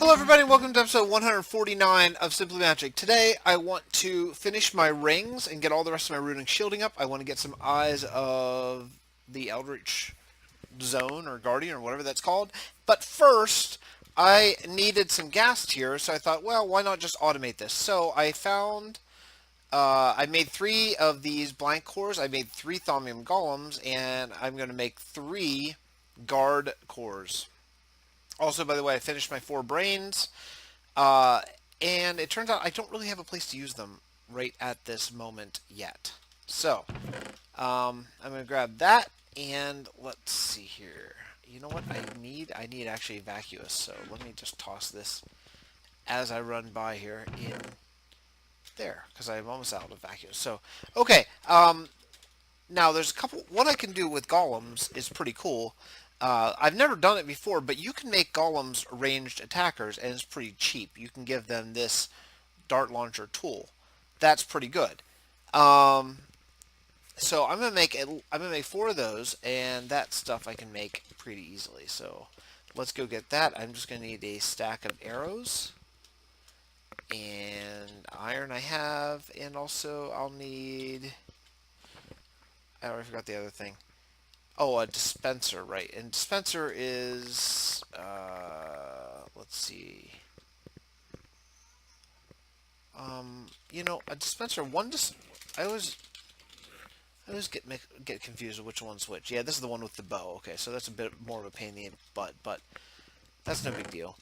Hello everybody, welcome to episode 149 of Simply Magic. Today I want to finish my rings and get all the rest of my runic shielding up. I want to get some eyes of the Eldritch Zone or Guardian or whatever that's called. But first, I needed some ghast here, so I thought, well, why not just automate this? So I found, I made 3 of these blank cores, I made 3 Thaumium Golems, and I'm going to make 3 guard cores. Also, by the way, I finished my 4 brains, uh, and it turns out I don't really have a place to use them right at this moment yet. So, I'm going to grab that, and let's see here. You know what I need? I need actually vacuous, so let me just toss this as I run by here in there, because I'm almost out of vacuous. So, okay, now there's a couple, what I can do with golems is pretty cool. I've never done it before, but you can make golems ranged attackers, and it's pretty cheap. You can give them this dart launcher tool. That's pretty good. Um, so I'm gonna make 4 of those, and that stuff I can make pretty easily. So let's go get that. I'm just gonna need a stack of arrows and iron I have, and also I'll need. I already forgot the other thing. Oh, a dispenser, right? And dispenser is, let's see. A dispenser. I always get confused with which one's which. Yeah, this is the one with the bow. Okay, so that's a bit more of a pain in the butt, but that's no big deal.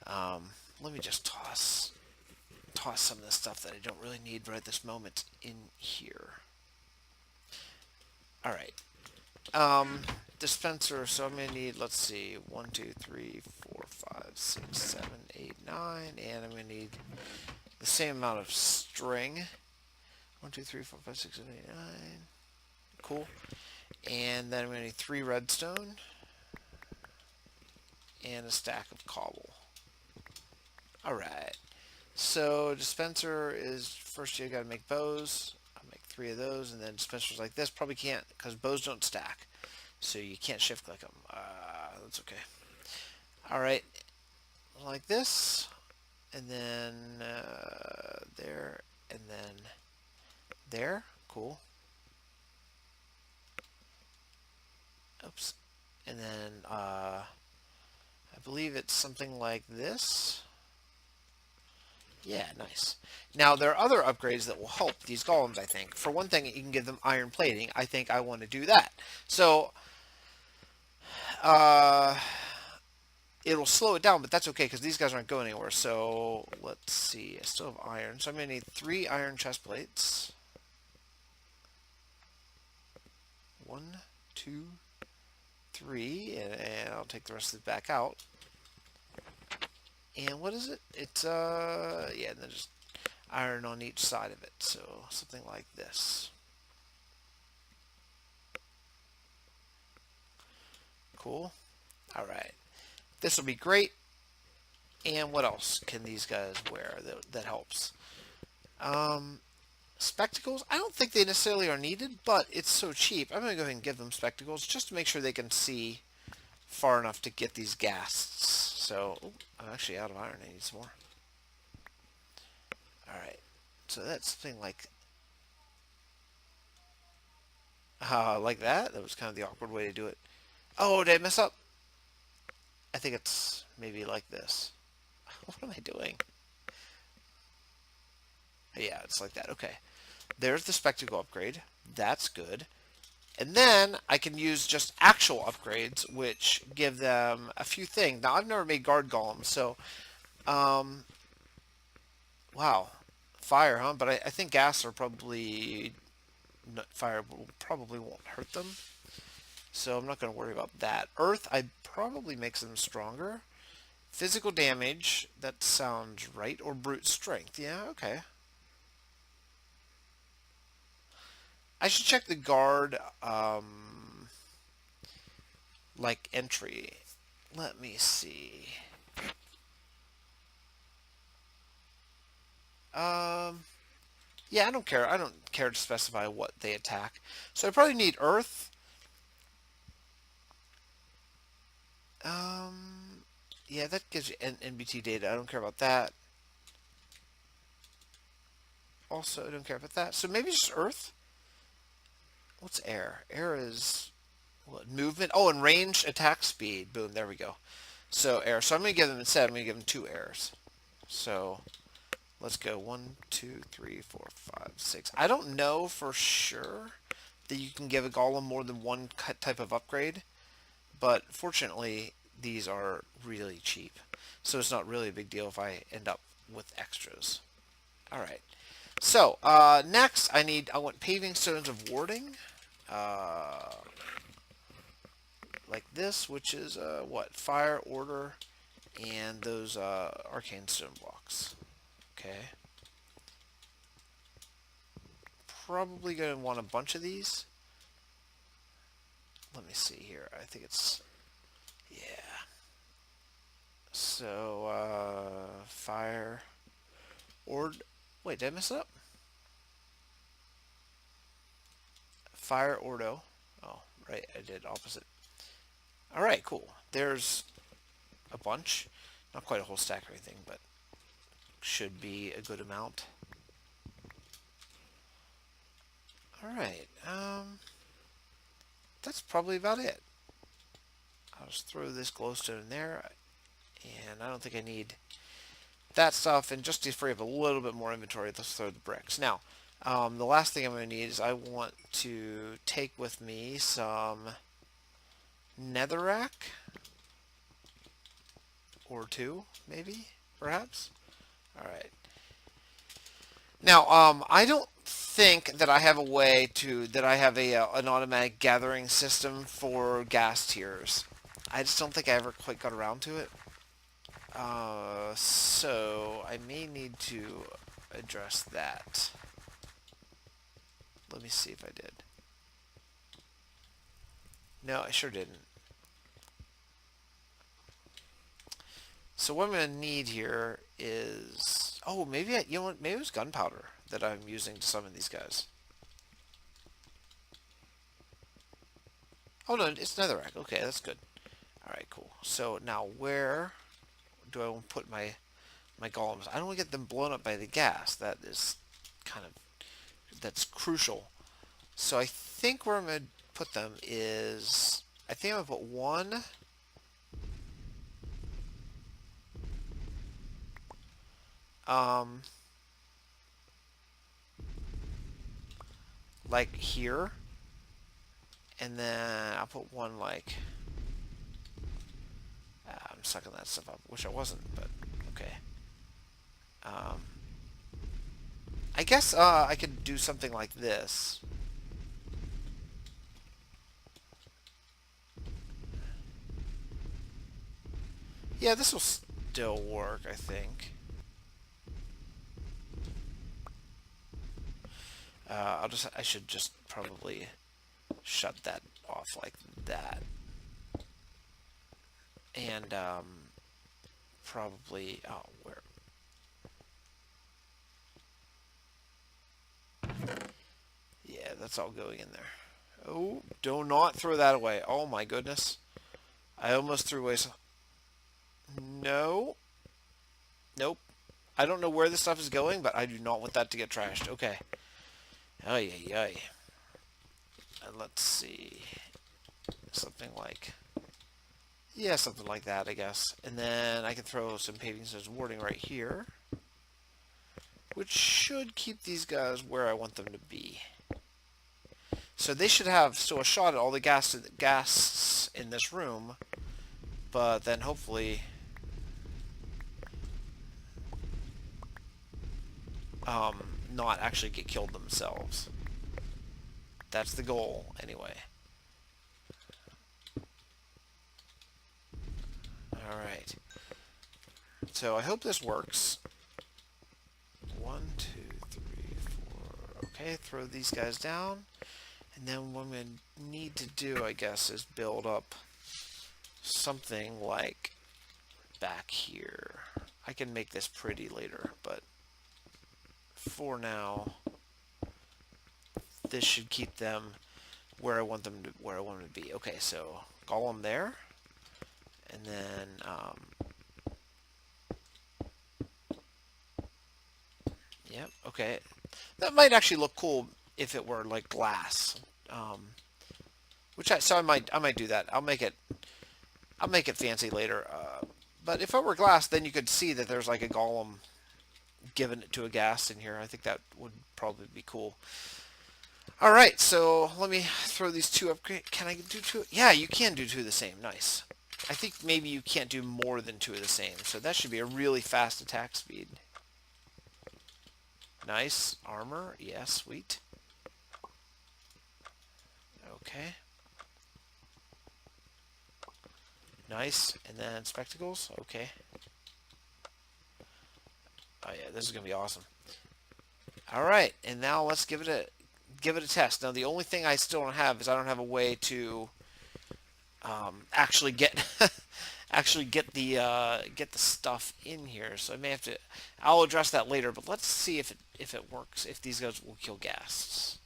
Let me just toss some of the stuff that I don't really need right this moment in here. All right. Dispenser, so I'm gonna need, let's see, 1, 2, 3, 4, 5, 6, 7, 8, 9, and I'm gonna need the same amount of string. 1, 2, 3, 4, 5, 6, 7, 8, 9. Cool. And then I'm gonna need 3 redstone and a stack of cobble. Alright. So dispenser is first you gotta make bows. I'll make 3 of those, and then dispensers like this probably can't, because bows don't stack. So you can't shift click them. That's okay. Alright, like this, and then there, and then there. Cool. Oops. And then I believe it's something like this. Yeah, nice. Now, there are other upgrades that will help these golems, I think. For one thing, you can give them iron plating. I think I want to do that. So, uh, it'll slow it down, but that's okay because these guys aren't going anywhere. So, let's see. I still have iron. So, I'm going to need 3 iron chest plates. 1, 2, 3. And I'll take the rest of it back out. And what is it? It's, yeah, and then just iron on each side of it. So, something like this. Cool. Alright. This will be great. And what else can these guys wear that helps? Spectacles? I don't think they necessarily are needed, but it's so cheap. I'm going to go ahead and give them spectacles just to make sure they can see far enough to get these ghasts. So, I'm actually out of iron. I need some more. Alright. So that's something like that. That was kind of the awkward way to do it. Oh, did I mess up? I think it's maybe like this. What am I doing? Yeah, it's like that. Okay. There's the spectacle upgrade. That's good. And then I can use just actual upgrades, which give them a few things. Now, I've never made guard golems, so, wow. Fire, huh? But I think gas are probably, fire probably won't hurt them. So I'm not going to worry about that. Earth, I probably makes them stronger. Physical damage, that sounds right. Or brute strength. Yeah, okay. I should check the guard, like entry. Let me see. Yeah, I don't care. I don't care to specify what they attack. So I probably need earth. Yeah, that gives you NBT data. I don't care about that. Also, I don't care about that. So maybe just Earth? What's air? Air is what, movement? Oh, and range, attack speed. Boom, there we go. So air. So I'm going to give them, instead, I'm going to give them 2 airs. So let's go 1, 2, 3, 4, 5, 6. I don't know for sure that you can give a golem more than one type of upgrade, but fortunately these are really cheap, so it's not really a big deal if I end up with extras. All right. So next, I want paving stones of warding, uh, like this, which is what, fire, order, and those arcane stone blocks. Okay. Probably going to want a bunch of these. Let me see here. I think it's, yeah. So fire, wait, did I mess it up? Fire ordo. Oh, right, I did opposite. All right, cool. There's a bunch. Not quite a whole stack or anything, but should be a good amount. All right, that's probably about it. I'll just throw this glowstone in there, and I don't think I need that stuff. And just to free up a little bit more inventory, let's throw the bricks. Now, the last thing I'm going to need is I want to take with me some netherrack, or 2, maybe, perhaps. All right. Now, I don't think that I have a way to that I have an automatic gathering system for gas tiers. I just don't think I ever quite got around to it. So I may need to address that. Let me see if I did. No, I sure didn't. So what I'm going to need here is... Oh, maybe you know what? Maybe it was gunpowder that I'm using to summon these guys. Oh, no, it's netherrack. Okay, that's good. Alright, cool. So now where do I want to put my golems? I don't want to get them blown up by the gas. That is kind of... That's crucial. So I think where I'm going to put them is... I think I'm going to put one... like here, and then I'll put one like, I'm sucking that stuff up. Wish I wasn't, but okay. I guess I could do something like this. Yeah, this will still work, I think. I should just probably shut that off like that. And, probably, oh, where? Yeah, that's all going in there. Oh, do not throw that away. Oh my goodness. I almost threw away some... No. Nope. I don't know where this stuff is going, but I do not want that to get trashed. Okay. Ay, ay, ay. Let's see. Something like... Yeah, something like that, I guess. And then I can throw some paving stones warding right here, which should keep these guys where I want them to be. So they should have still a shot at all the gas in this room, but then hopefully not actually get killed themselves. That's the goal, anyway. Alright. So I hope this works. 1, 2, 3, 4. Okay, throw these guys down. And then what I'm going to need to do, I guess, is build up something like back here. I can make this pretty later, but for now, this should keep them where I want them to be. Okay, so golem there, and then Yep. Okay. That might actually look cool if it were like glass. Um, I might do that. I'll make it fancy later. But if it were glass, then you could see that there's like a golem giving it to a ghast in here. I think that would probably be cool. All right, so let me throw these two up. Can I do two? Yeah, you can do two of the same. Nice. I think maybe you can't do more than two of the same, so that should be a really fast attack speed. Nice. Armor. Yeah, sweet. Okay. Nice. And then spectacles. Okay. Oh yeah, this is gonna be awesome. All right, and now let's give it a test. Now the only thing I still don't have is I don't have a way to actually get actually get the stuff in here. So I may have to. I'll address that later. But let's see if it works. If these guys will kill ghasts.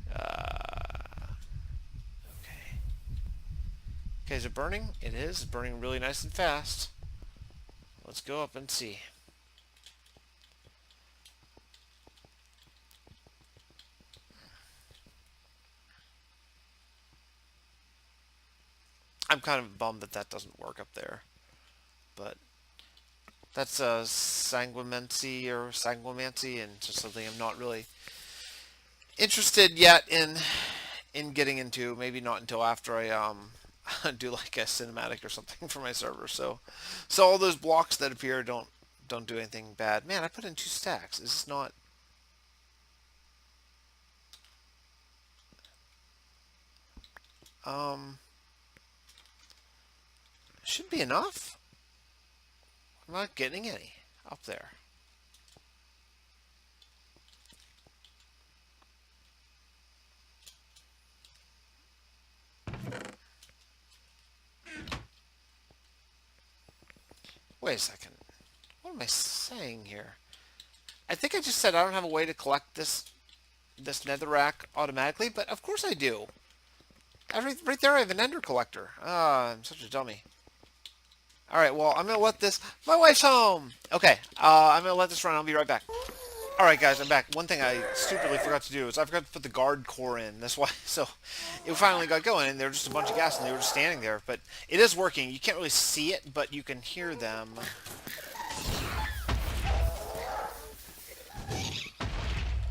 Okay. Okay, is it burning? It is. It's burning really nice and fast. Let's go up and see. I'm kind of bummed that that doesn't work up there. But that's sanguimancy, and just something I'm not really interested yet in getting into. Maybe not until after I do like a cinematic or something for my server. So all those blocks that appear don't do anything bad. Man, I put in 2 stacks. Is this not? Should be enough. I'm not getting any up there. Wait a second. What am I saying here? I think I just said I don't have a way to collect this netherrack automatically, but of course I do. Right there I have an ender collector. Ah, I'm such a dummy. Alright, well, I'm going to let this... My wife's home! Okay, I'm going to let this run. I'll be right back. Alright, guys, I'm back. One thing I stupidly forgot to do is I forgot to put the guard core in. That's why... So, it finally got going, and there were just a bunch of gas, and they were just standing there. But it is working. You can't really see it, but you can hear them.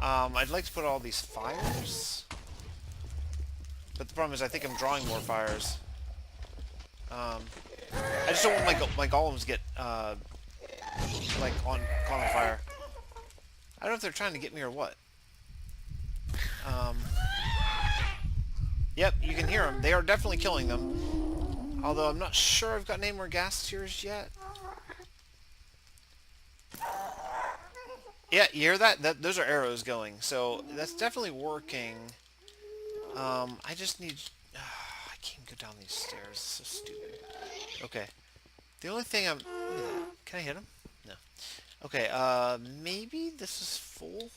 I'd like to put all these fires. But the problem is I think I'm drawing more fires. I just don't want my golems get, like, caught on fire. I don't know if they're trying to get me or what. Yep, you can hear them. They are definitely killing them. Although I'm not sure I've got any more gas tiers yet. Yeah, you hear that? Those are arrows going. So that's definitely working. I just need... I can't go down these stairs. It's so stupid. Okay. The only thing I'm... Look at that. Can I hit him? No. Okay, maybe this is full?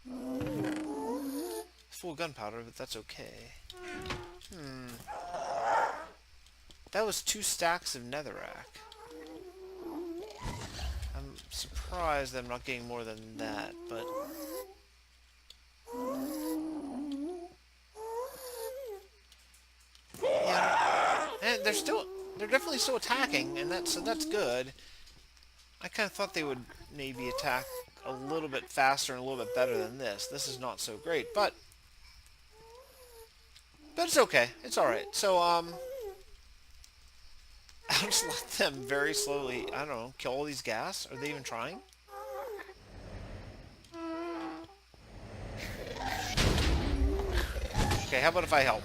It's full gunpowder, but that's okay. That was 2 stacks of netherrack. I'm surprised that I'm not getting more than that, but... Yeah. And they're definitely still attacking, and that's good. I kind of thought they would maybe attack a little bit faster and a little bit better than this. This is not so great, but it's okay. It's alright. So, I'll just let them very slowly, I don't know, kill all these gas. Are they even trying? Okay, how about if I help?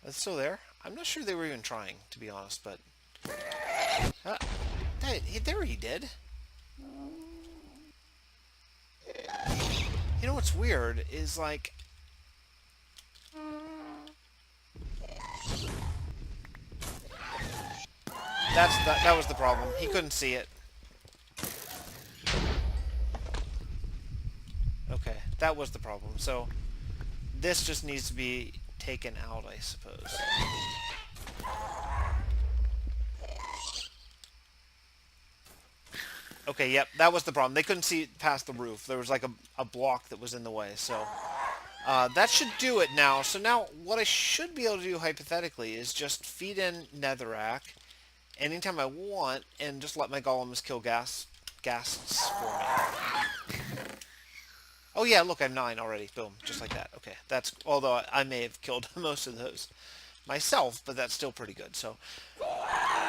It's still there? I'm not sure they were even trying, to be honest, but... there he did. You know what's weird is, like... That was the problem. He couldn't see it. Okay, that was the problem. So, this just needs to be taken out, I suppose. Okay, yep, that was the problem. They couldn't see past the roof. There was like a block that was in the way. So that should do it now. So now what I should be able to do hypothetically is just feed in netherrack anytime I want and just let my golems kill ghasts for me. Oh yeah, look, I'm 9 already. Boom, just like that. Okay, that's, although I may have killed most of those myself, but that's still pretty good. So,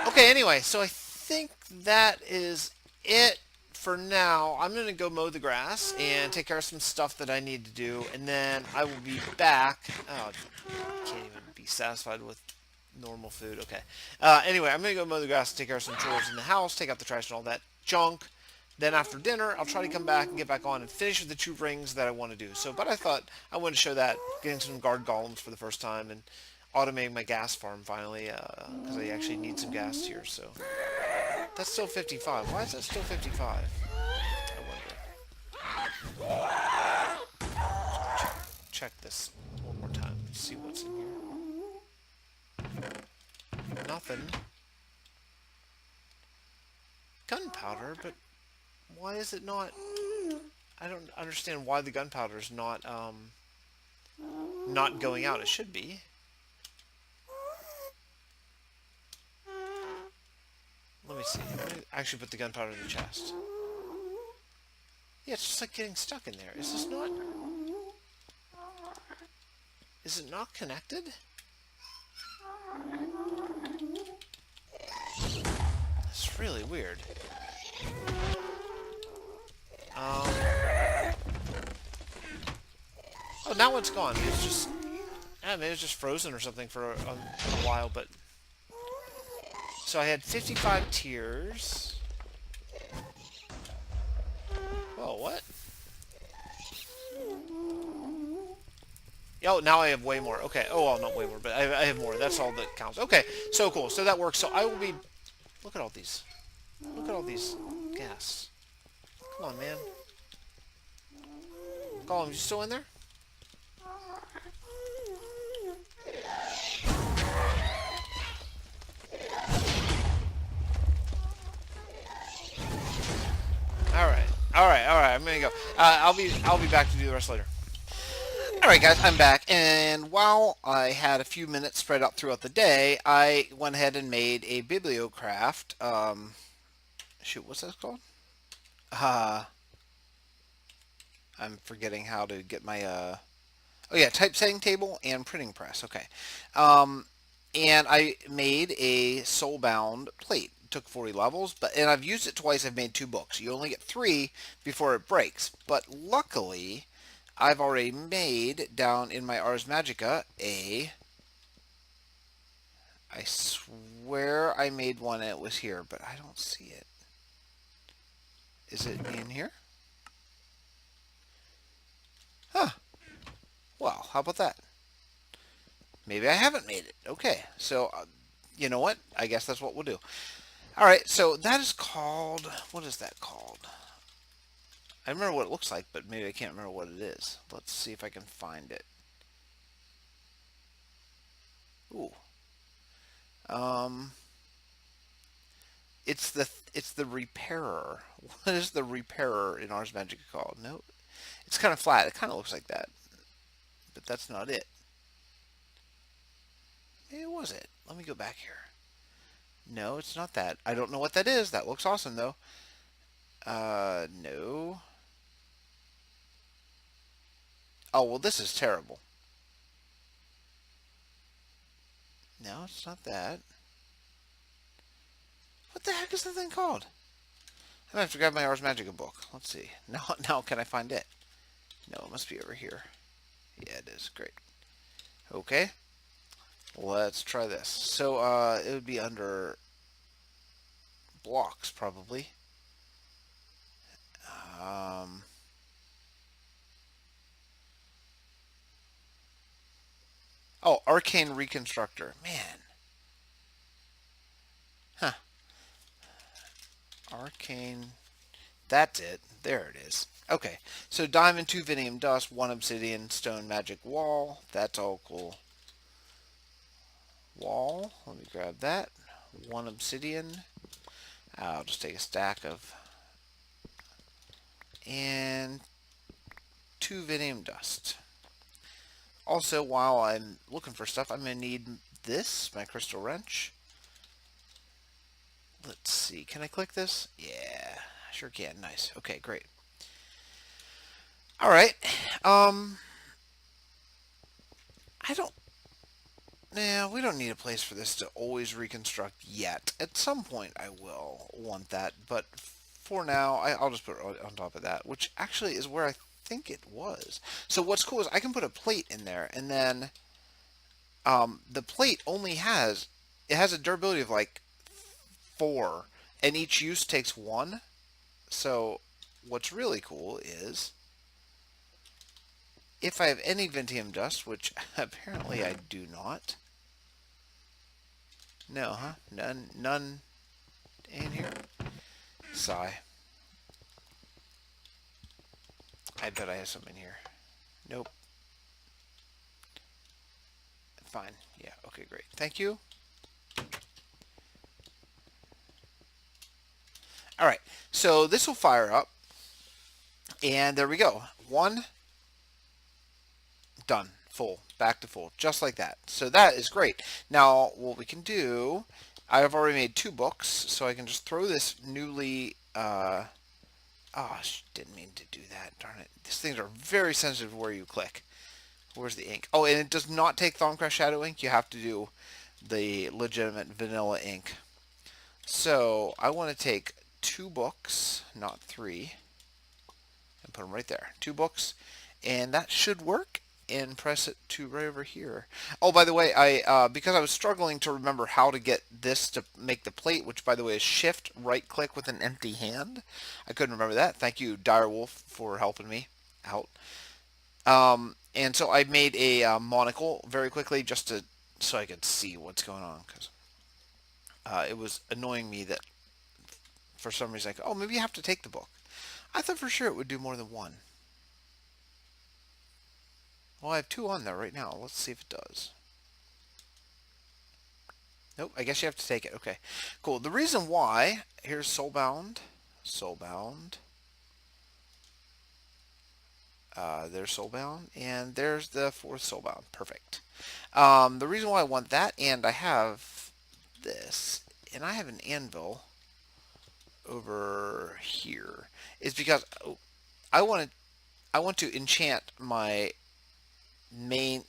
okay, anyway, so I think that is it for now. I'm going to go mow the grass and take care of some stuff that I need to do, and then I will be back. Oh, I can't even be satisfied with normal food. Okay. Anyway, I'm going to go mow the grass and take care of some chores in the house, take out the trash and all that junk. Then after dinner, I'll try to come back and get back on and finish with the 2 rings that I want to do. So, but I thought I wanted to show that, getting some guard golems for the first time and automating my gas farm finally, because I actually need some gas here. So that's still 55. Why is that still 55? I wonder. Check this one more time. See what's in here. Nothing. Gunpowder, but why is it not? I don't understand why the gunpowder is not going out. It should be. Let me see. Let me actually put the gunpowder in the chest. Yeah, it's just like getting stuck in there. Is this not? Is it not connected? It's really weird. Oh, now it's gone. It's just, yeah, maybe it's just frozen or something for a while. But so I had 55 tiers. Oh, what? Oh, now I have way more. Okay. Oh, well, not way more, but I have more. That's all that counts. Okay. So cool. So that works. So I will be. Look at all these. Look at all these gas. Come on, man. Gollum, you still in there? All right. All right. All right. I'm gonna go. I'll be back to do the rest later. Alright guys, I'm back, and while I had a few minutes spread out throughout the day, I went ahead and made a bibliocraft, shoot, what's that called? Uh, I'm forgetting how to get my, oh yeah, typesetting table and printing press, okay. Um, and I made a soulbound plate. It took 40 levels, and I've used it twice. I've made 2 books. You only get 3 before it breaks, but luckily I've already made down in my Ars Magica I swear I made one and it was here, but I don't see it. Is it in here? Huh. Well, how about that? Maybe I haven't made it. Okay, so you know what? I guess that's what we'll do. All right, so that is called, what is that called? I remember what it looks like, but maybe I can't remember what it is. Let's see if I can find it. Ooh. Um, it's the repairer. What is the repairer in Ars Magica called? No, it's kind of flat. It kind of looks like that, but that's not it. Maybe it was it. Let me go back here. No, it's not that. I don't know what that is. That looks awesome though. No. Oh well, this is terrible. No, it's not that. What the heck is the thing called? I'm gonna have to grab my Ars Magica book. Let's see. Now can I find it? No, it must be over here. Yeah, it is. Great. Okay. Let's try this. So, it would be under blocks, probably. Um, oh, Arcane Reconstructor. Man. Huh. Arcane. That's it. There it is. Okay. So, diamond, 2 Vinium Dust, 1 Obsidian Stone Magic Wall. That's all cool. Wall. Let me grab that. 1 Obsidian. I'll just take a stack of and 2 Vinium dust. Also, while I'm looking for stuff, I'm going to need this, my crystal wrench. Let's see, can I click this? Yeah, sure can. Nice. Okay, great. All right. I don't. Nah, we don't need a place for this to always reconstruct yet. At some point, I will want that, but for now, I'll just put it on top of that, which actually is where I think it was. So what's cool is I can put a plate in there, and then the plate only has a durability of like 4, and each use takes 1. So what's really cool is if I have any Ventium dust, which apparently I do not. No, huh? None in here. Sigh. I bet I have some in here. Nope. Fine. Yeah. Okay. Great. Thank you. All right. So this will fire up, and there we go. 1 done. Full. Back to full. Just like that. So that is great. Now what we can do, I have already made 2 books, so I can just throw this newly. Oh, didn't mean to do that. Darn it. These things are very sensitive where you click. Where's the ink? Oh, and it does not take Thaumcraft Shadow ink. You have to do the legitimate vanilla ink. So I want to take 2 books, not 3, and put them right there. 2 books, and that should work. And press it to right over here. Oh, by the way, because I was struggling to remember how to get this to make the plate, which by the way is Shift right click with an empty hand. I couldn't remember that. Thank you, Direwolf, for helping me out. And so I made a monocle very quickly just so I could see what's going on, because it was annoying me that for some reason oh, maybe you have to take the book. I thought for sure it would do more than 1. Well, I have 2 on there right now. Let's see if it does. Nope, I guess you have to take it. Okay, cool. The reason why, here's Soulbound. Soulbound. There's Soulbound, and there's the 4th Soulbound. Perfect. The reason why I want that, and I have this, and I have an anvil over here, is because I want to enchant my main.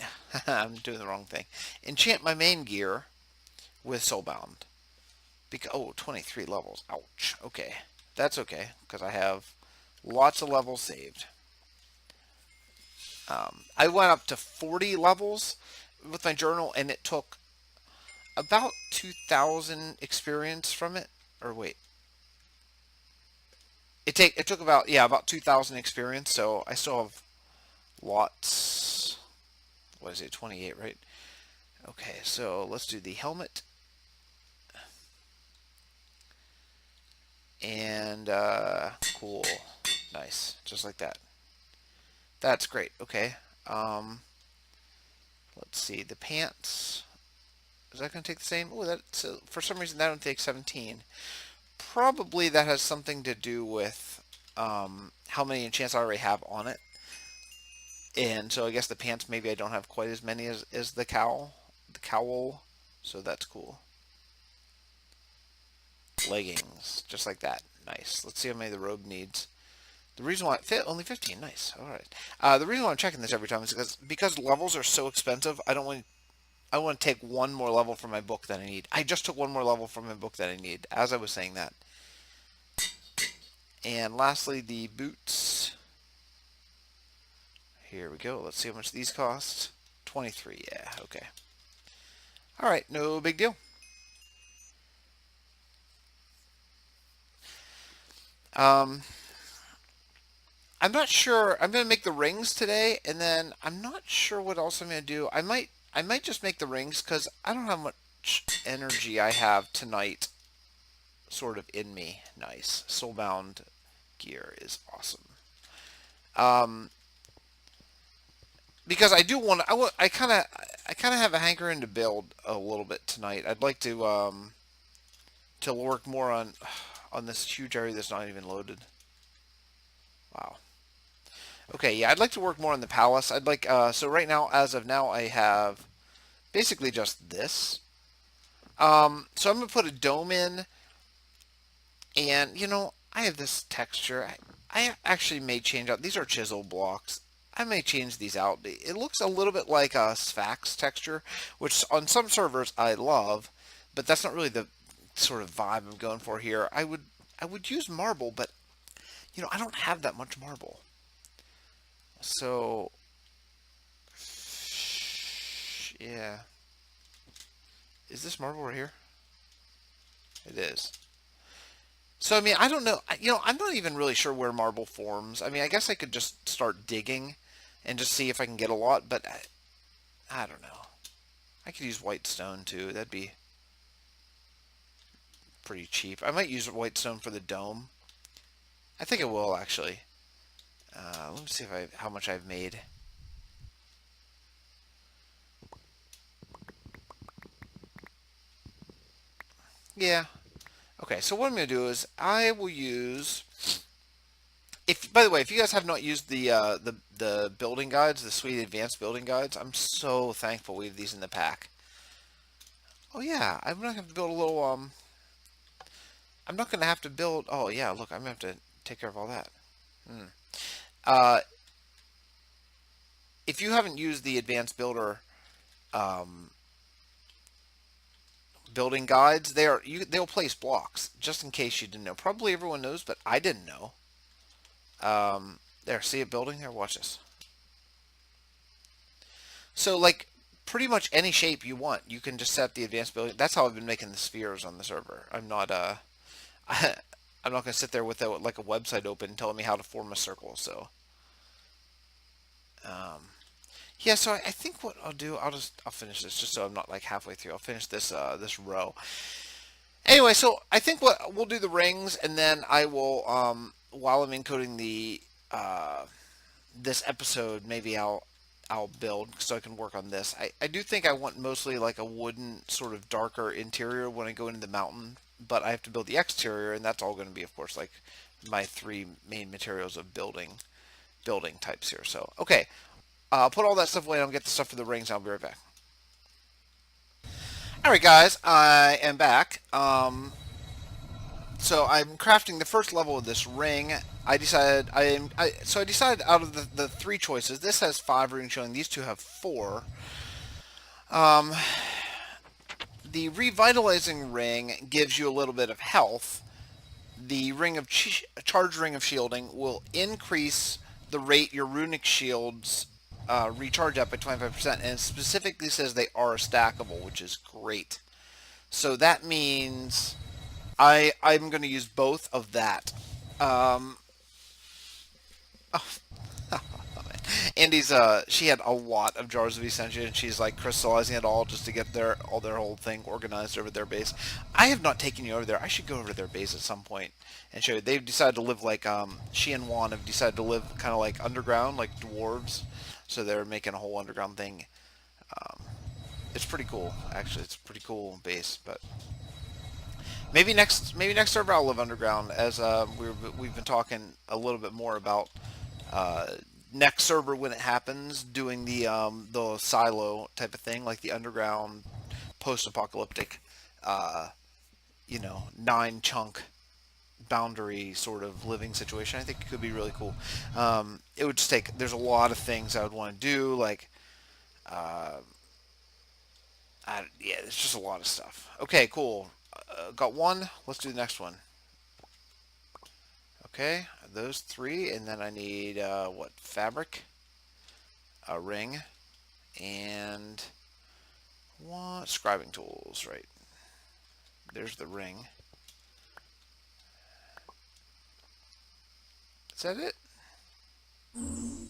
I'm doing the wrong thing. Enchant my main gear with Soulbound. Because 23 levels. Ouch. Okay, that's okay because I have lots of levels saved. I went up to 40 levels with my journal, and it took about 2,000 experience from it. Or wait, it took about 2,000 experience. So I still have lots. What is it? 28, right? Okay, so let's do the helmet. And cool, nice, just like that. That's great. Okay. Let's see the pants. Is that going to take the same? Oh, that's for some reason that don't take 17. Probably that has something to do with how many enchants I already have on it. And so I guess the pants maybe I don't have quite as many as the cowl. The cowl. So that's cool. Leggings, just like that. Nice. Let's see how many the robe needs. The reason why only 15. Nice. All right. The reason why I'm checking this every time is because levels are so expensive. I want to take 1 more level from my book than I need. I just took 1 more level from my book than I need. As I was saying that. And lastly, the boots. Here we go. Let's see how much these cost. 23. Yeah. Okay. All right. No big deal. I'm not sure. I'm going to make the rings today, and then I'm not sure what else I'm going to do. I might just make the rings because I don't know how much energy I have tonight sort of in me. Nice. Soulbound gear is awesome. Because I do want to, I kind of have a hankering to build a little bit tonight. I'd like to work more on this huge area that's not even loaded. Wow. Okay, yeah, I'd like to work more on the palace. I'd like, so right now, as of now, I have basically just this. So I'm going to put a dome in, and, I have this texture. I actually may change out, these are chisel blocks. I may change these out. It looks a little bit like a Sphax texture, which on some servers I love, but that's not really the sort of vibe I'm going for here. I would use marble, but, I don't have that much marble. So, yeah. Is this marble right here? It is. So, I mean, I don't know. I'm not even really sure where marble forms. I mean, I guess I could just start digging and just see if I can get a lot, but I don't know. I could use white stone too. That'd be pretty cheap. I might use white stone for the dome. I think it will actually. Let me see how much I've made. Yeah. Okay, so what I'm going to do is I will use. If, by the way, if you guys have not used the building guides, the sweet advanced building guides, I'm so thankful we have these in the pack. Oh yeah, I'm not going to build a little I'm not going to have to build. Oh yeah, look, I'm going to have to take care of all that. Hmm. Uh, if you haven't used the advanced builder um, building guides, they'll place blocks just in case you didn't know. Probably everyone knows, but I didn't know. There, see it building there? Watch this. So, like, pretty much any shape you want, you can just set the advanced building. That's how I've been making the spheres on the server. I'm not I'm not gonna sit there with like a website open telling me how to form a circle. So, um, yeah. So I think what I'll do, I'll finish this just so I'm not like halfway through. I'll finish this row. Anyway, so I think what we'll do the rings, and then I will while I'm encoding the this episode, maybe I'll build so I can work on this. I do think I want mostly like a wooden sort of darker interior when I go into the mountain, but I have to build the exterior, and that's all going to be, of course, like my three main materials of building types here. So okay, I'll put all that stuff away and I'll get the stuff for the rings. I'll be right back. All right, guys, I am back. So I'm crafting the first level of this ring. I decided out of the three choices. This has 5 rings showing. These two have 4. Um, the revitalizing ring gives you a little bit of health. The charged ring of shielding will increase the rate your runic shields recharge up by 25%, and it specifically says they are stackable, which is great. So that means I'm going to use both of that. Oh, Andy's she had a lot of jars of essential, and she's like crystallizing it all just to get their whole thing organized over their base. I have not taken you over there. I should go over to their base at some point and show you. They've decided to live like she and Juan have decided to live kind of like underground, like dwarves. So they're making a whole underground thing. Um, it's pretty cool, actually. It's a pretty cool base, but maybe next server I'll live underground, as we've been talking a little bit more about uh, next server when it happens, doing the silo type of thing, like the underground post-apocalyptic, 9 chunk boundary sort of living situation. I think it could be really cool. It would just take. There's a lot of things I would want to do, like. Uh, yeah, it's just a lot of stuff. Okay, cool. Got one. Let's do the next one. Okay, those 3, and then I need what? Fabric, a ring, and what? Scribing tools. Right. There's the ring. Is that it?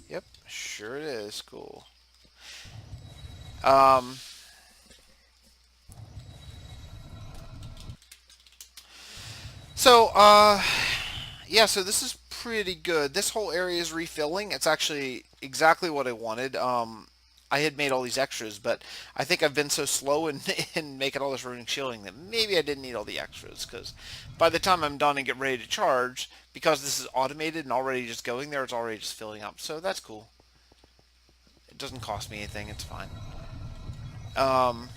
Yep, sure it is. Cool. Um. So, yeah, so this is pretty good. This whole area is refilling. It's actually exactly what I wanted. I had made all these extras, but I think I've been so slow in, in making all this runic shielding that maybe I didn't need all the extras, because by the time I'm done and get ready to charge, because this is automated and already just going there, it's already just filling up. So that's cool. It doesn't cost me anything. It's fine. Um,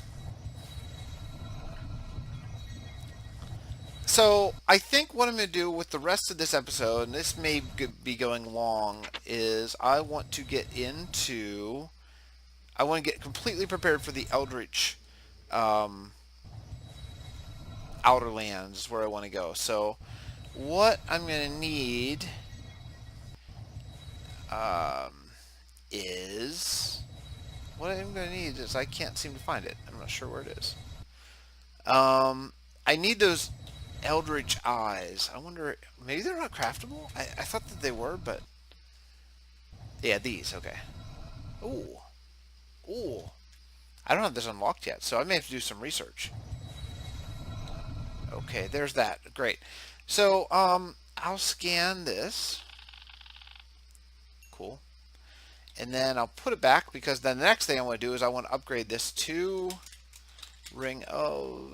so I think what I'm going to do with the rest of this episode, and this may be going long, is I want to get completely prepared for the Eldritch um, Outer Lands is where I want to go. So what I'm going to need um, is what I'm going to need is I can't seem to find it. I'm not sure where it is. I need those Eldritch eyes. I wonder, maybe they're not craftable? I thought that they were, but yeah, these. Okay. Ooh, ooh. I don't have this unlocked yet, so I may have to do some research. Okay, there's that. Great. So, I'll scan this. Cool. And then I'll put it back because then the next thing I want to do is I want to upgrade this to ring of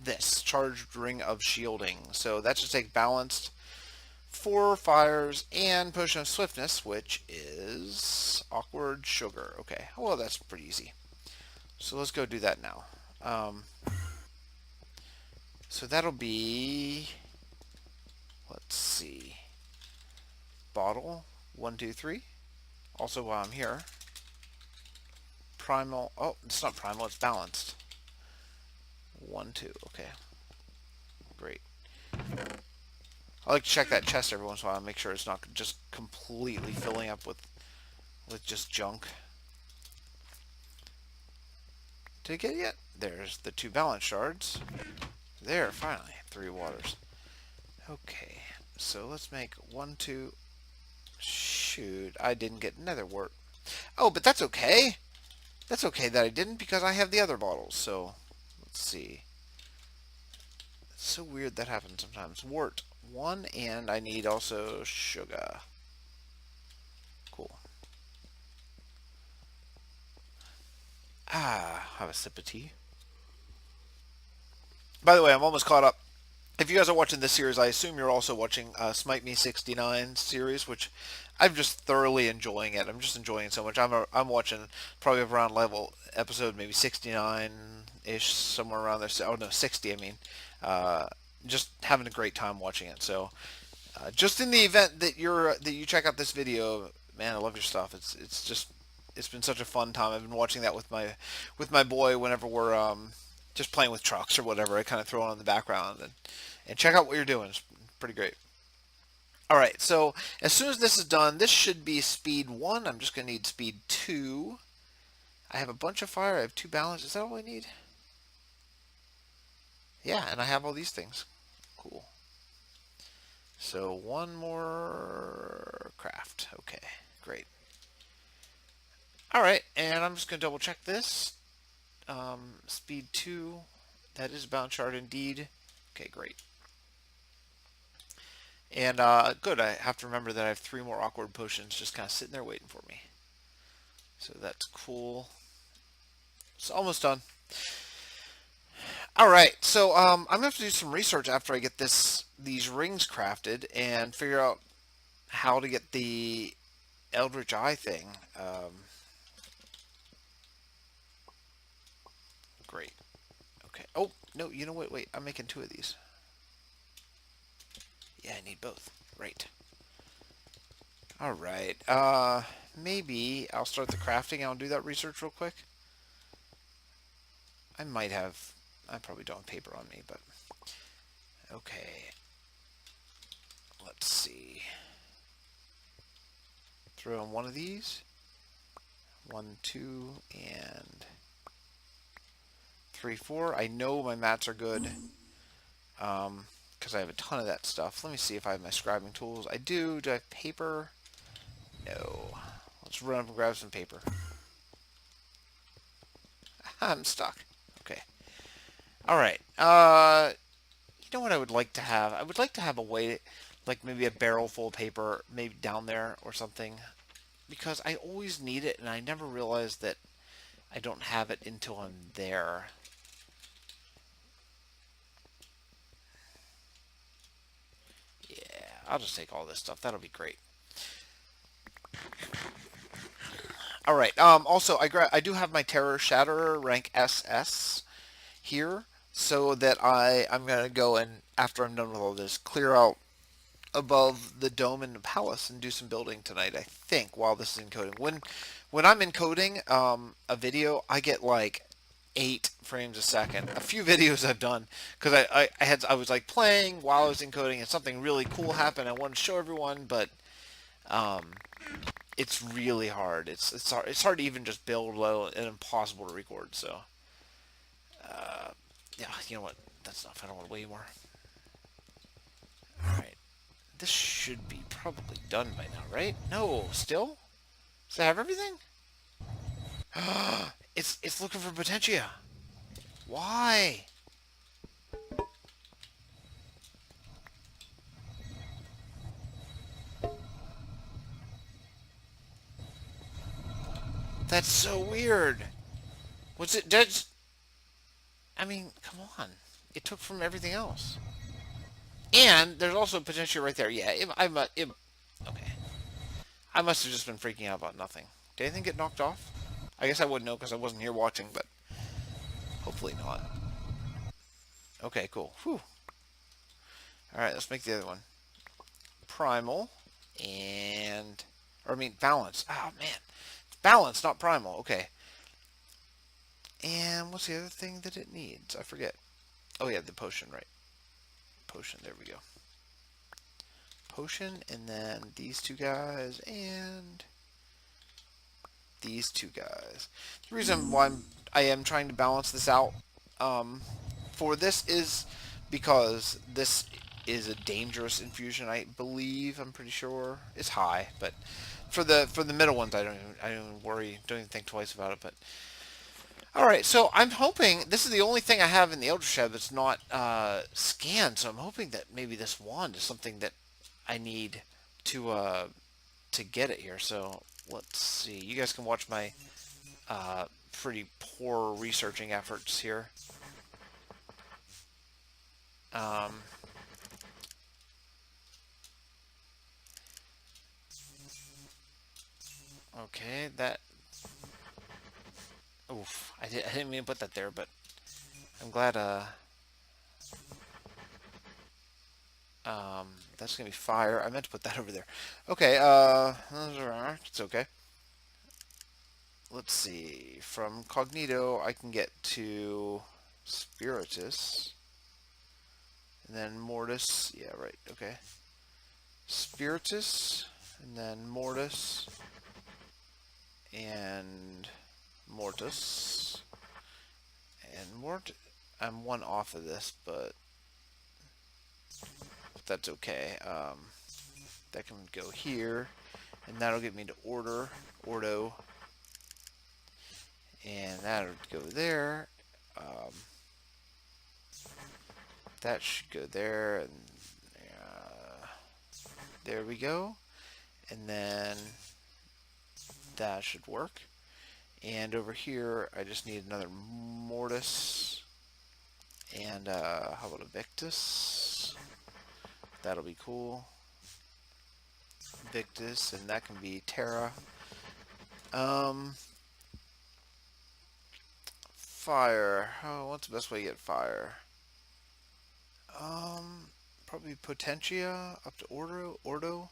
this charged ring of shielding. So that should take balanced 4 fires and potion of swiftness, which is awkward sugar. Okay, well that's pretty easy. So let's go do that now. So that'll be, let's see, bottle 1, 2, 3. Also, while I'm here, primal. Oh, it's not primal. It's balanced. 1, 2. Okay, great. I like to check that chest every once in a while and make sure it's not just completely filling up with just junk. Did I get it yet? There's the 2 balance shards. There, finally, 3 waters. Okay, so let's make 1, 2. Shoot, I didn't get nether wart. Oh, but that's okay. That's okay that I didn't because I have the other bottles. So let's see. It's so weird that happens sometimes. Wart 1, and I need also sugar. Cool. Have a sip of tea. By the way, I'm almost caught up. If you guys are watching this series, I assume you're also watching Smite Me 69 series, which I'm just thoroughly enjoying it. I'm just enjoying it so much. I'm watching probably around level episode maybe 69-ish, somewhere around there. Oh no, 60. I mean, uh, just having a great time watching it. So, just in the event that you check out this video, man, I love your stuff. It's been such a fun time. I've been watching that with my boy whenever we're just playing with trucks or whatever. I kind of throw it on in the background and check out what you're doing. It's pretty great. All right, so as soon as this is done, this should be speed 1. I'm just going to need speed 2. I have a bunch of fire. I have 2 balance. Is that all I need? Yeah, and I have all these things. Cool. So 1 more craft. Okay, great. All right, and I'm just going to double check this. Speed 2. That is a bound shard indeed. Okay, great. And good, I have to remember that I have 3 more awkward potions just kind of sitting there waiting for me. So that's cool. It's almost done. Alright, so I'm going to have to do some research after I get these rings crafted and figure out how to get the Eldritch Eye thing. Great. Okay. Oh, no, you know what? Wait, I'm making 2 of these. Yeah, I need both. Right. Alright, maybe I'll start the crafting. I'll do that research real quick. I probably don't have paper on me, but okay. Let's see. Throw in 1 of these. 1, 2, and 3, 4. I know my mats are good because I have a ton of that stuff. Let me see if I have my scribing tools. I do. Do I have paper? No. Let's run up and grab some paper. I'm stuck. Okay. Alright. You know what I would like to have? I would like to have a way, like maybe a barrel full of paper, maybe down there or something. Because I always need it, and I never realize that I don't have it until I'm there. Yeah, I'll just take all this stuff. That'll be great. All right. Also, I do have my Terror Shatterer rank SS here, so that I'm gonna go and after I'm done with all this, clear out above the dome in the palace and do some building tonight. I think while this is encoding. When I'm encoding a video, I get like 8 frames a second. A few videos I've done because I was like playing while I was encoding and something really cool happened. I wanted to show everyone, but um, it's really hard. It's hard to even just build, and impossible to record. So yeah, you know what? That's enough. I don't want to wait more. All right, this should be probably done by now, right? No, still? Does it have everything? It's looking for Potentia. Why? That's so weird. Was it dead? I mean, come on. It took from everything else. And there's also Potentia right there. Yeah, okay. I must have just been freaking out about nothing. Did anything get knocked off? I guess I wouldn't know because I wasn't here watching, but hopefully not. Okay, cool. Whew. Alright, let's make the other one. Primal. And... Or, I mean, balance. Oh, man. It's balance, not primal. Okay. And what's the other thing that it needs? I forget. Oh, yeah, the potion, right. Potion, there we go. Potion, and then these two guys, and these two guys. The reason why I am trying to balance this out for this is because this is a dangerous infusion. I believe, I'm pretty sure it's high, but for the middle ones, I don't even worry, don't even think twice about it. But all right, so I'm hoping this is the only thing I have in the Elder Shed that's not scanned. So I'm hoping that maybe this wand is something that I need to get it here. So let's see. You guys can watch my pretty poor researching efforts here. Okay, that. Oof, I didn't mean to put that there, but I'm glad. That's gonna be fire. I meant to put that over there. Okay. It's okay. Let's see. From Cognito, I can get to Spiritus, and then Mortis. Yeah, right. Okay. Spiritus, and then Mortis, and Mortis, and I'm one off of this, but that's okay. That can go here, and that'll get me to Ordo, and that'll go there. That should go there, and there we go. And then that should work. And over here, I just need another Mortis. And how about a Victus? That'll be cool. Victus, and that can be Terra. Fire. Oh, what's the best way to get fire? Probably Potentia up to Ordo.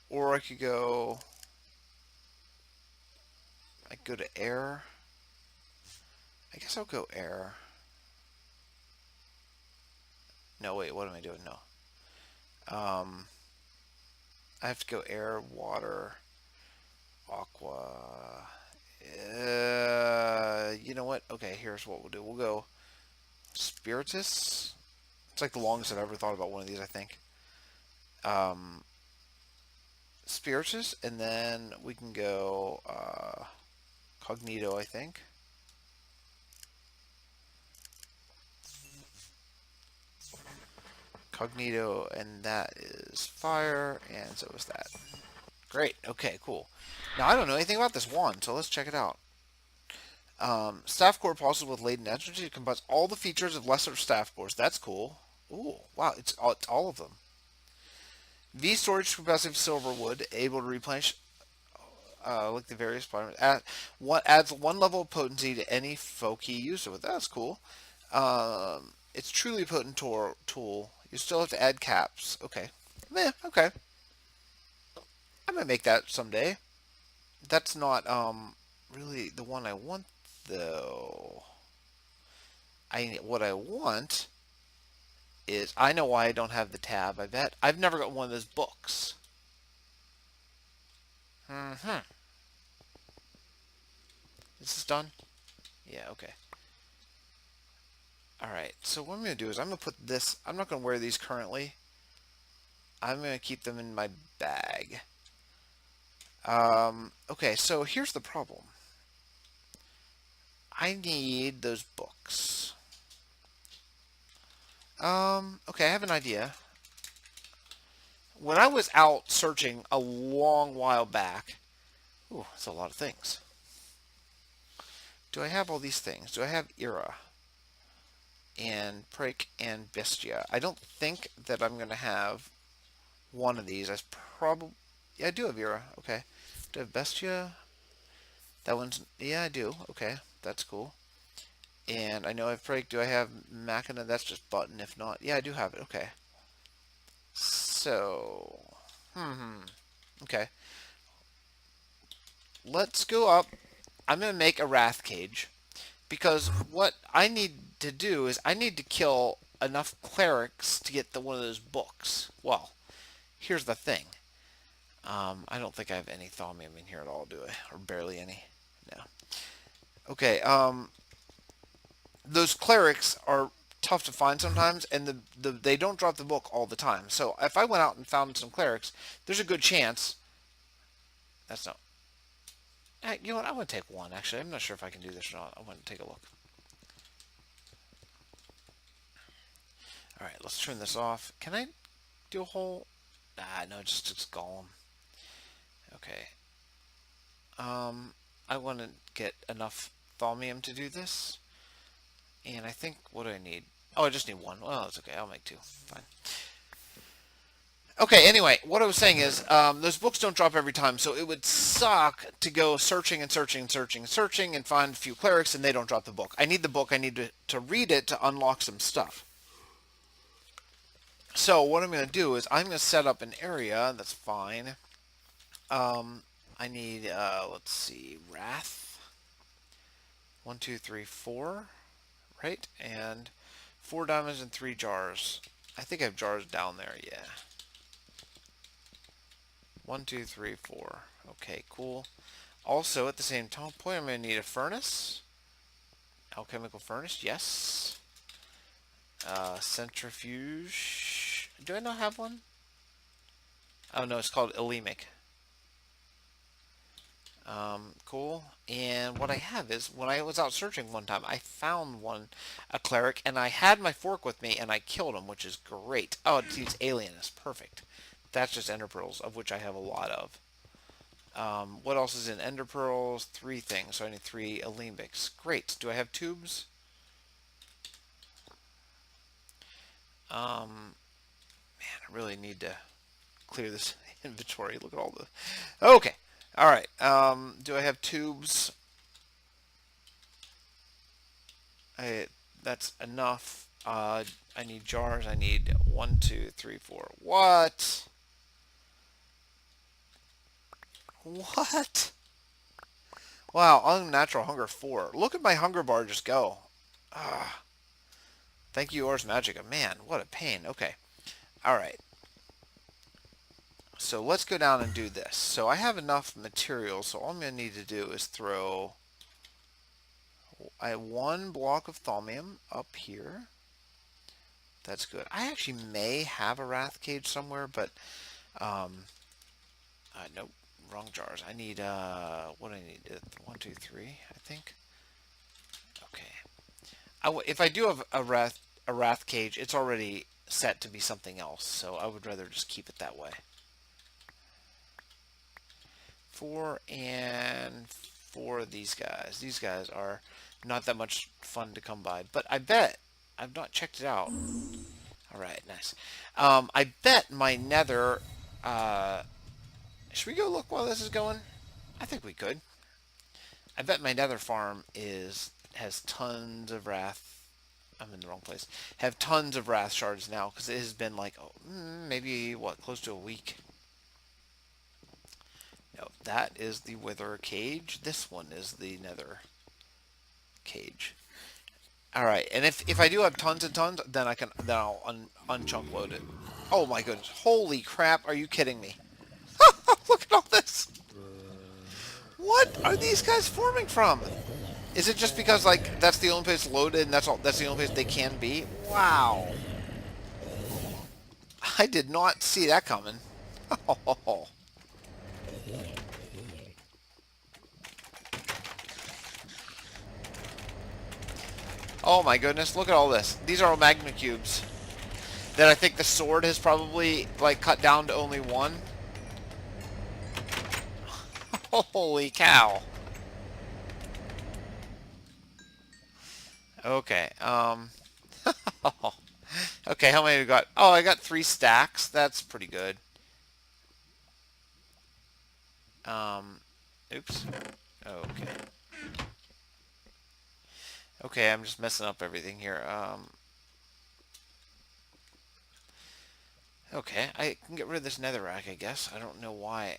Or I could go... I go to air. I guess I'll go air. No, wait, what am I doing? No. I have to go air, water, aqua. You know what? Okay, here's what we'll do. We'll go Spiritus. It's like the longest I've ever thought about one of these, I think. Spiritus, and then we can go Cognito, I think. Cognito, and that is fire, and so is that. Great. Okay, cool. Now, I don't know anything about this wand, so let's check it out. Staff core pulses with latent energy combines all the features of lesser staff cores. That's cool. Ooh, wow, it's all of them. V storage for passive silver wood, able to replenish like the various parts. What adds one level of potency to any folk he used it with. That's cool. It's truly a potent tool. You still have to add caps. Okay. Okay. I might make that someday. That's not really the one I want though. What I want is I know why I don't have the tab. I bet I've never got one of those books. Hmm. This is done. Yeah. Okay. All right. So what I'm gonna do is I'm gonna put this. I'm not gonna wear these currently. I'm gonna keep them in my bag. Okay. So here's the problem. I need those books. Okay, I have an idea. When I was out searching a long while back, ooh, that's a lot of things. Do I have all these things? Do I have Era and Prake and Bestia? I don't think that I'm going to have one of these. I probably, yeah, I do have Era. Okay. Do I have Bestia? That one's, yeah, I do. Okay, that's cool. And I know I have Prake. Do I have Machina? That's just button. If not, yeah, I do have it. Okay. So, okay. Let's go up. I'm going to make a Wrath Cage because what I need to do is I need to kill enough clerics to get one of those books. Well, here's the thing. I don't think I have any thaumium in here at all, do I? Or barely any? No. Okay, those clerics are tough to find sometimes, and they don't drop the book all the time. So if I went out and found some clerics, there's a good chance. That's not. You know what? I want to take one, actually. I'm not sure if I can do this or not. I want to take a look. Alright, let's turn this off. Can I do a whole... no, just it's Golem. Okay. I want to get enough thaumium to do this. And I think, what do I need? Oh, I just need one. Well, it's okay. I'll make two. Fine. Okay, anyway, what I was saying is, those books don't drop every time, so it would suck to go searching and searching and searching and searching and find a few clerics and they don't drop the book. I need the book. I need to read it to unlock some stuff. So what I'm going to do is I'm going to set up an area. That's fine. I need, let's see, Wrath. 1, 2, 3, 4. Right? And 4 diamonds and 3 jars. I think I have jars down there, yeah. 1, 2, 3, 4. Okay, cool. Also, at the same time point, I'm going to need a furnace. Alchemical furnace, yes. Centrifuge. Do I not have one? Oh, no, it's called Elemic. Cool. And what I have is, when I was out searching one time, I found a cleric, and I had my fork with me, and I killed him, which is great. Oh, it's alienist. Perfect. That's just ender pearls, of which I have a lot of. What else is in ender pearls? 3 things, so I need 3 alembics. Great. Do I have tubes? Man, I really need to clear this inventory. Look at all the... Okay. All right. Do I have tubes? That's enough. I need jars. I need 1, 2, 3, 4. What? What? Wow, unnatural hunger 4. Look at my hunger bar just go. Ah. Thank you, Ars Magica. Man, what a pain. Okay. Alright. So let's go down and do this. So I have enough material, so all I'm going to need to do is throw... I have 1 block of thaumium up here. That's good. I actually may have a Wrath Cage somewhere, but... nope. Wrong jars. I need, what do I need? 1, 2, 3, I think. Okay. If I do have a Wrath Cage, it's already set to be something else, so I would rather just keep it that way. 4 and 4 of these guys. These guys are not that much fun to come by, but I bet, I've not checked it out. Alright, nice. I bet my nether Should we go look while this is going? I think we could. I bet my nether farm has tons of wrath. I'm in the wrong place. Have tons of wrath shards now because it has been like maybe what, close to a week. No, that is the wither cage. This one is the nether cage. All right, and if I do have tons and tons, then I'll unchunk load it. Oh my goodness! Holy crap! Are you kidding me? Look at all this! What are these guys forming from? Is it just because like that's the only place loaded and that's the only place they can be? Wow! I did not see that coming. Oh. Oh my goodness, look at all this. These are all magma cubes that I think the sword has probably like cut down to only one. Holy cow. Okay, okay, how many we got? Oh, I got 3 stacks. That's pretty good. Oops. Okay. Okay, I'm just messing up everything here. Okay, I can get rid of this netherrack, I guess. I don't know why.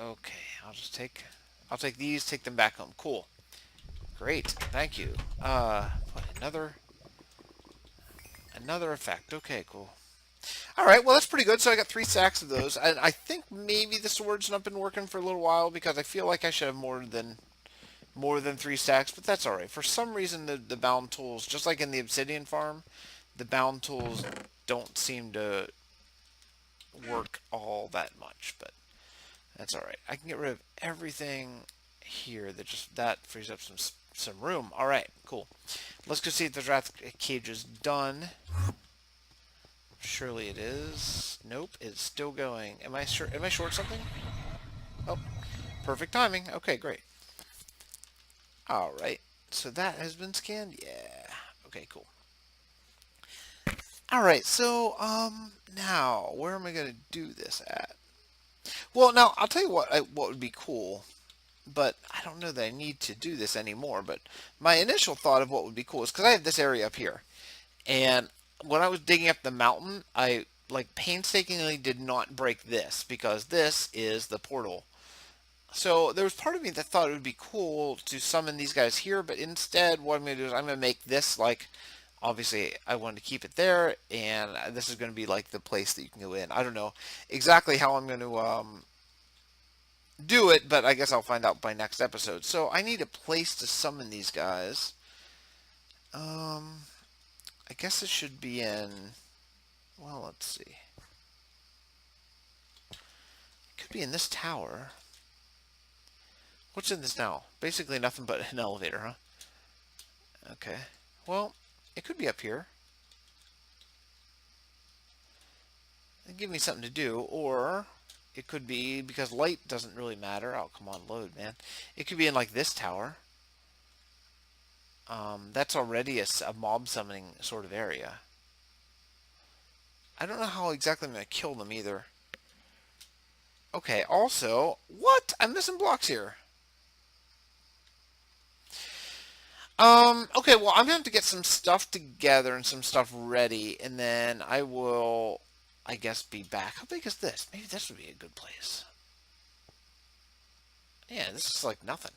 Okay, I'll take these, take them back home. Cool. Great, thank you. Another effect. Okay, cool. Alright, well that's pretty good. So I got 3 stacks of those. And I think maybe the sword's not been working for a little while because I feel like I should have more than 3 stacks, but that's alright. For some reason the bound tools, just like in the obsidian farm, the bound tools don't seem to work all that much, but that's alright. I can get rid of everything here that frees up some room. Alright, cool. Let's go see if the wrath cage is done. Surely it is. Nope, it's still going. Am I short something? Oh, perfect timing. Okay, great. Alright, so that has been scanned? Yeah. Okay, cool. Alright, so, now, where am I going to do this at? Well, now, I'll tell you what would be cool, but I don't know that I need to do this anymore, but my initial thought of what would be cool is, because I have this area up here, and when I was digging up the mountain, I, like, painstakingly did not break this, because this is the portal. So there was part of me that thought it would be cool to summon these guys here, but instead what I'm going to do is I'm going to make this like, obviously I wanted to keep it there, and this is going to be like the place that you can go in. I don't know exactly how I'm going to do it, but I guess I'll find out by next episode. So I need a place to summon these guys. I guess it should be in, well, let's see. It could be in this tower. What's in this now? Basically nothing but an elevator, huh? Okay. Well, it could be up here. It'd give me something to do, or it could be, because light doesn't really matter. Oh, come on, load, man. It could be in, like, this tower. That's already a mob summoning sort of area. I don't know how exactly I'm going to kill them, either. Okay, also, what? I'm missing blocks here. Okay, well, I'm going to have to get some stuff together and some stuff ready, and then I will, I guess, be back. How big is this? Maybe this would be a good place. Yeah, this is like nothing.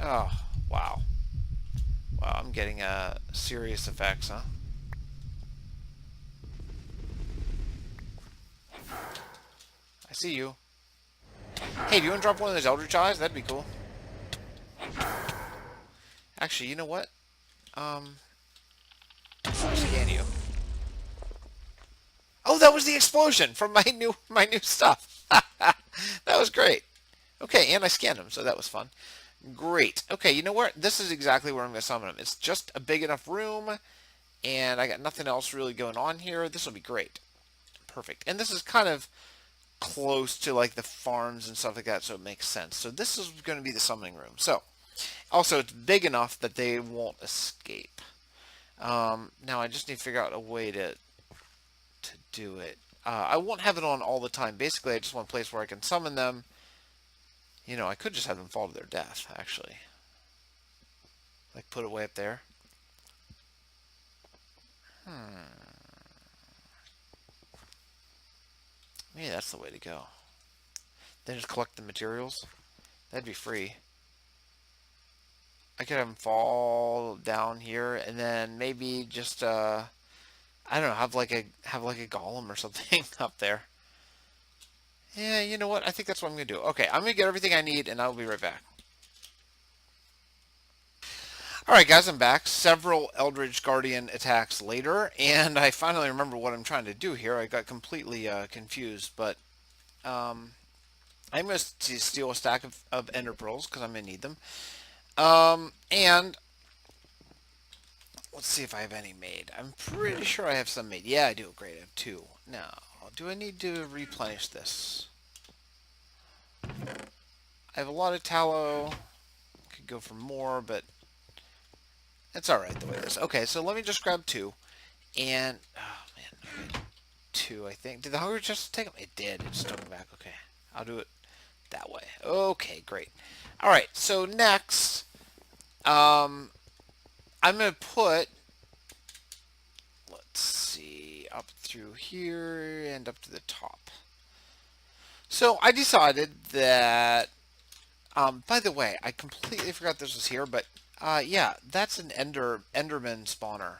Oh, wow. Wow, I'm getting serious effects, huh? I see you. Hey, do you want to drop one of those Eldritch Eyes? That'd be cool. Actually, you know what? I'll scan you. Oh, that was the explosion from my new stuff. That was great. Okay, and I scanned him, so that was fun. Great. Okay, you know what? This is exactly where I'm going to summon him. It's just a big enough room, and I got nothing else really going on here. This will be great. Perfect. And this is kind of close to like the farms and stuff like that, so it makes sense. So this is going to be the summoning room. So Also, it's big enough that they won't escape. Now I just need to figure out a way to do it. I won't have it on all the time. Basically, I just want a place where I can summon them. You know, I could just have them fall to their death, actually. Like, put it way up there. Maybe that's the way to go. Then just collect the materials. That'd be free. I could have them fall down here, and then maybe just I don't know, have like a golem or something up there. Yeah, you know what? I think that's what I'm gonna do. Okay, I'm gonna get everything I need, and I'll be right back. All right, guys, I'm back. Several Eldritch Guardian attacks later, and I finally remember what I'm trying to do here. I got completely confused, but I'm going to steal a stack of Ender Pearls because I'm going to need them. And let's see if I have any made. I'm pretty sure I have some made. Yeah, I do. Great, I have 2. Now, do I need to replenish this? I have a lot of tallow. Could go for more, but it's alright the way it is. Okay, so let me just grab 2. And, oh man, okay, 2 I think. Did the hunger just take them? It did. It just took them back. Okay, I'll do it that way. Okay, great. Alright, so next, I'm going to put, let's see, up through here and up to the top. So I decided that, by the way, I completely forgot this was here, but yeah, that's an Enderman spawner.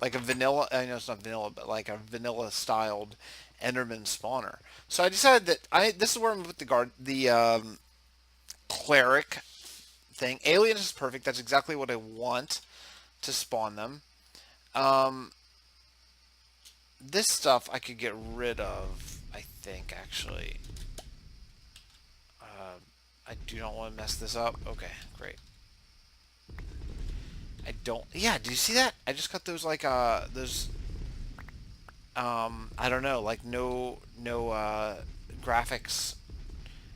Like a vanilla, I know it's not vanilla, but like a vanilla styled Enderman spawner. So I decided that this is where I'm going to put the cleric thing. Alien is perfect. That's exactly what I want to spawn them. This stuff I could get rid of, I think, actually. I do not want to mess this up. Okay, great. I don't... Yeah, do you see that? I just got those, like, those... I don't know, like, no graphics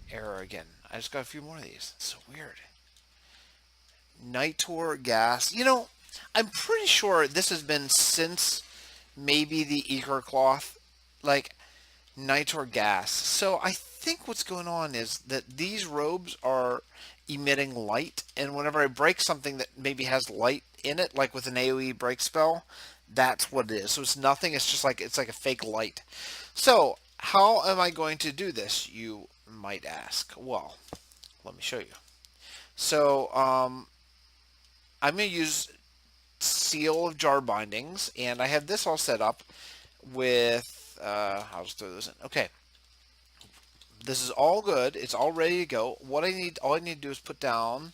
error again. I just got a few more of these. It's so weird. Nitor gas. You know, I'm pretty sure this has been since maybe the Eager cloth, like Nitor gas. So I think what's going on is that these robes are emitting light, and whenever I break something that maybe has light in it, like with an AoE break spell, that's what it is. So it's nothing. It's just like it's like a fake light. So how am I going to do this, you might ask? Well, let me show you. So I'm going to use Seal of Jar Bindings, and I have this all set up with, I'll just throw those in. Okay. This is all good. It's all ready to go. All I need to do is put down,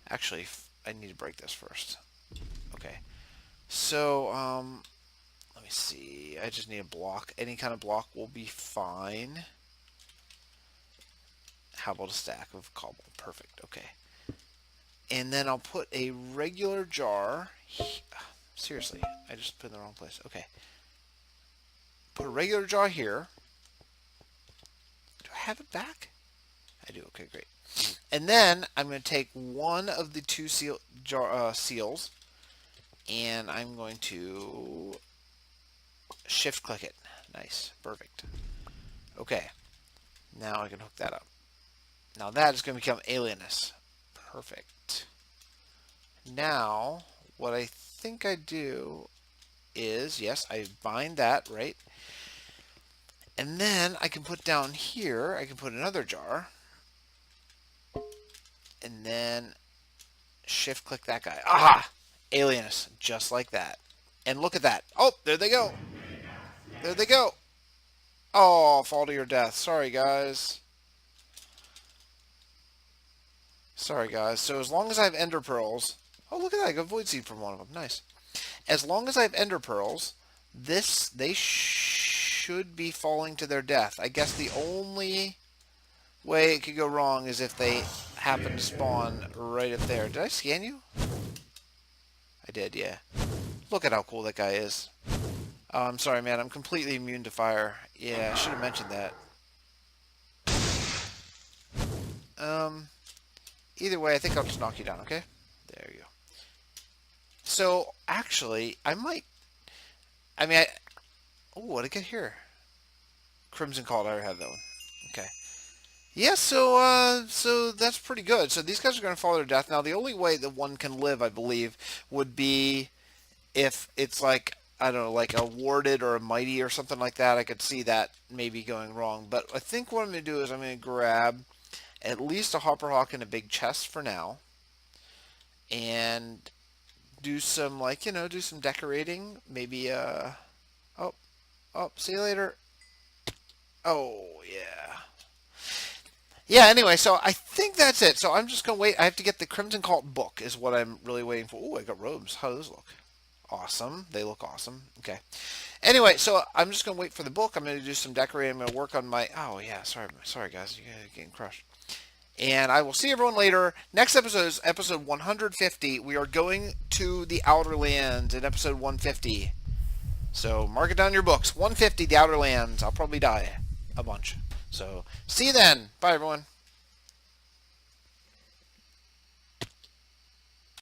actually, I need to break this first. Okay. So, let me see. I just need a block. Any kind of block will be fine. How about a stack of cobble? Perfect. Okay. And then I'll put a regular jar. Seriously, I just put it in the wrong place. Okay. Put a regular jar here. Do I have it back? I do. Okay, great. And then I'm going to take one of the 2 seals, and I'm going to shift click it. Nice. Perfect. Okay. Now I can hook that up. Now that is going to become alienous. Perfect. Now, what I think I do is, yes, I bind that, right? And then I can put down here, I can put another jar. And then shift click that guy. Aha! Alienous, just like that. And look at that. Oh, there they go. There they go. Oh, fall to your death. Sorry, guys. Sorry, guys. So as long as I have ender pearls... Oh, look at that. I got void seed from one of them. Nice. As long as I have ender pearls, they should be falling to their death. I guess the only way it could go wrong is if they happen to spawn right up there. Did I scan you? I did, yeah. Look at how cool that guy is. Oh, I'm sorry, man. I'm completely immune to fire. Yeah, I should have mentioned that. Either way, I think I'll just knock you down, okay? There you go. So, actually, I might... I mean, oh, what did I get here? Crimson Cult, I already have that one. Okay. Yeah, so that's pretty good. So these guys are going to fall to death. Now, the only way that one can live, I believe, would be if it's like, I don't know, like a warded or a mighty or something like that. I could see that maybe going wrong. But I think what I'm going to do is I'm going to grab at least a Hopper Hawk and a big chest for now. And do some, like, do some decorating. Maybe, oh, see you later. Oh, yeah. Yeah, anyway, so I think that's it. So I'm just going to wait. I have to get the Crimson Cult book is what I'm really waiting for. Oh, I got robes. How do those look? Awesome. They look awesome. Okay. Anyway, so I'm just going to wait for the book. I'm going to do some decorating. I'm going to work on my... Oh, yeah. Sorry, guys. You're getting crushed. And I will see everyone later. Next episode is episode 150. We are going to the Outer Lands in episode 150. So mark it down in your books. 150, the Outer Lands. I'll probably die a bunch. So see you then. Bye, everyone.